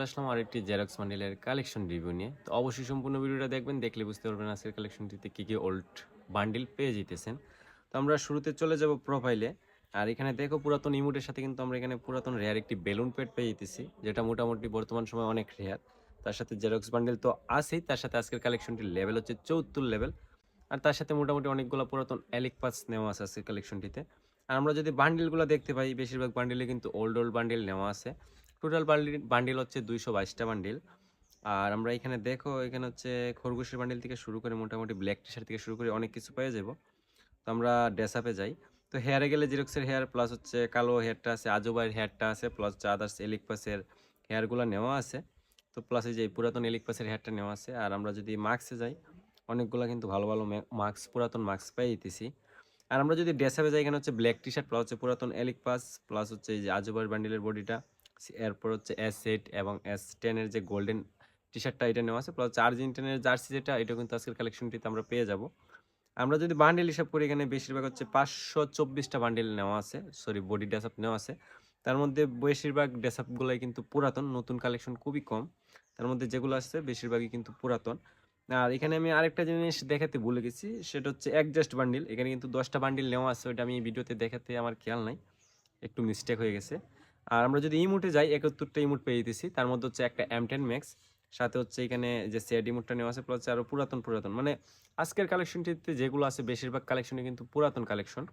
চলে আসলাম আরেকটি xerox বান্ডিলের collection review নিয়ে। তো অবশ্যই সম্পূর্ণ ভিডিওটা দেখবেন, দেখলে বুঝতে পারবেন আজকের কালেকশনটিতে কী ওল্ড বান্ডিল পেয়ে যেতেছেন। তো আমরা শুরুতে চলে যাব প্রোফাইলে। আর এখানে দেখো পুরাতন ইমোটের সাথে কিন্তু আমরা এখানে পুরাতন রেয়ার একটি বেলুন পেড পেয়ে যেতেছি, যেটা মোটামুটি বর্তমান সময়ে অনেক রেয়ার। তার সাথে জেরক্স বান্ডিল তো আছেই, তার সাথে আজকের কালেকশনটির লেভেল হচ্ছে 74 লেভেল। আর তার সাথে মোটামুটি অনেকগুলো পুরাতন এলিক পাস নেওয়া আছে আজকের কালেকশনটিতে। আর আমরা যদি বান্ডিলগুলো দেখতে পাই, বেশিরভাগ বান্ডিলে কিন্তু ওল্ড বান্ডিল নেওয়া আছে। টোটাল বান্ডিল হচ্ছে 222টা বান্ডিল। আর আমরা এখানে দেখো, এখানে হচ্ছে খরগোশের বান্ডিল থেকে শুরু করে মোটামুটি ব্ল্যাক টি শার্ট থেকে শুরু করে অনেক কিছু পেয়ে যাব। তো আমরা ড্রেস আপে যাই। তো হেয়ারে গেলে জিরক্সের হেয়ার প্লাস হচ্ছে কালো হেয়ারটা আছে, আজুবাইয়ের হেয়ারটা আছে, প্লাস আদার্স এলিক পাসের হেয়ারগুলো নেওয়া আছে। তো প্লাস এই যে পুরাতন এলিক পাসের হেয়ারটা নেওয়া আছে। আর আমরা যদি মাস্কে যাই, অনেকগুলো কিন্তু ভালো ভালো মাস্ক, পুরাতন মাস্ক পেয়ে যেতেছি। আর আমরা যদি ড্রেস আপে যাই, এখানে হচ্ছে ব্ল্যাক টি শার্ট প্লাস হচ্ছে পুরাতন এলিক পাস, প্লাস হচ্ছে এই যে আজুবাইয়ের বান্ডিলের বডিটা, এরপর হচ্ছে S8 এবং S10 এর যে গোল্ডেন টি শার্টটা এটা নেওয়া আছে, প্লাস হচ্ছে আর্জেন্টিনার জার্সি যেটা, এটা কিন্তু আজকের কালেকশনটিতে আমরা পেয়ে যাব। আমরা যদি বান্ডেল হিসাব করি, এখানে বেশিরভাগ হচ্ছে 524টা বান্ডেল নেওয়া আছে, সরি বডি ড্রেস আপ নেওয়া আছে। তার মধ্যে বেশিরভাগ ড্রেস আপগুলোই কিন্তু পুরাতন, নতুন কালেকশন খুবই কম। তার মধ্যে যেগুলো আছে বেশিরভাগই কিন্তু পুরাতন। আর এখানে আমি আরেকটা জিনিস দেখাতে ভুলে গেছি, সেটা হচ্ছে অ্যাডজাস্ট বান্ডিল। এখানে কিন্তু 10টা বান্ডিল নেওয়া আছে, ওইটা আমি ভিডিওতে দেখাতে আমার খেয়াল নাই, একটু মিস্টেক হয়ে গেছে। আর আমরা যদি ইমোটে যাই, 71টা ইমোট পেয়ে যেতেছি। তার মধ্যে হচ্ছে একটা M10 ম্যাক্স, সাথে হচ্ছে এখানে যে সেট ইমোটটা নেওয়া আছে, প্লাস আরও পুরাতন পুরাতন, মানে আজকের কালেকশনটিতে যেগুলো আছে বেশিরভাগ কালেকশনই কিন্তু পুরাতন কালেকশন।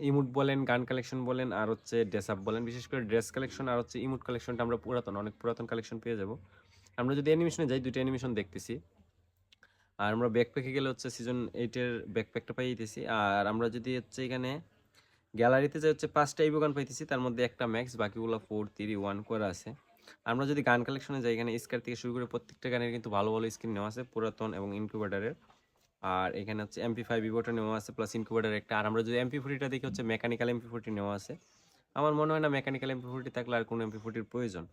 ইমোট বলেন, গান কালেকশন বলেন, আর হচ্ছে ড্রেস আপ বলেন, বিশেষ করে ড্রেস কালেকশন আর হচ্ছে ইমোট কালেকশনটা আমরা পুরাতন, অনেক পুরাতন কালেকশন পেয়ে যাব। আমরা যদি অ্যানিমেশনে যাই, দুইটা অ্যানিমেশন দেখতেছি। আর আমরা ব্যাকপ্যাকে গেলে হচ্ছে সিজন 8-এর ব্যাকপ্যাকটা পাই যেতেছি। আর আমরা যদি হচ্ছে এখানে গ্যালারিতে যে হচ্ছে 5টা ইভো গান পাইতেছি, তার মধ্যে একটা ম্যাক্স, বাকিগুলো 4 3 1 করে আছে। আমরা যদি গান কালেকশনে যাই, এখানে স্কার থেকে শুরু করে প্রত্যেকটা গানের কিন্তু ভালো ভালো স্ক্রিন নেওয়া আছে, পুরাতন এবং ইনকিউবেটারের। আর এখানে হচ্ছে MP5 ইভোটা নেওয়া আছে, প্লাস ইনকিউবেটার একটা। আর আমরা যদি MP40টা দেখি, হচ্ছে মেকানিক্যাল MP40 নেওয়া আছে। আমার মনে হয় না মেকানিক্যাল MP40 থাকলে আর কোনো MP40-র প্রয়োজন।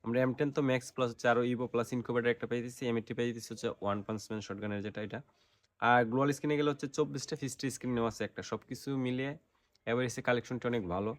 আমরা M10 তো ম্যাক্স, প্লাস হচ্ছে আরও ইভো প্লাস ইনকিউবেটার একটা পেয়েছি, M80 পেয়েছি হচ্ছে ওয়ান পাঞ্চ ম্যান শটগানের যেটা, এটা। আর গ্লোয়াল স্ক্রিনে গেলে হচ্ছে 24টা ফিস্টি স্ক্রিন নেওয়া আছে একটা, সব কিছু মিলিয়ে এভারেজে কালেকশনটা অনেক ভালো।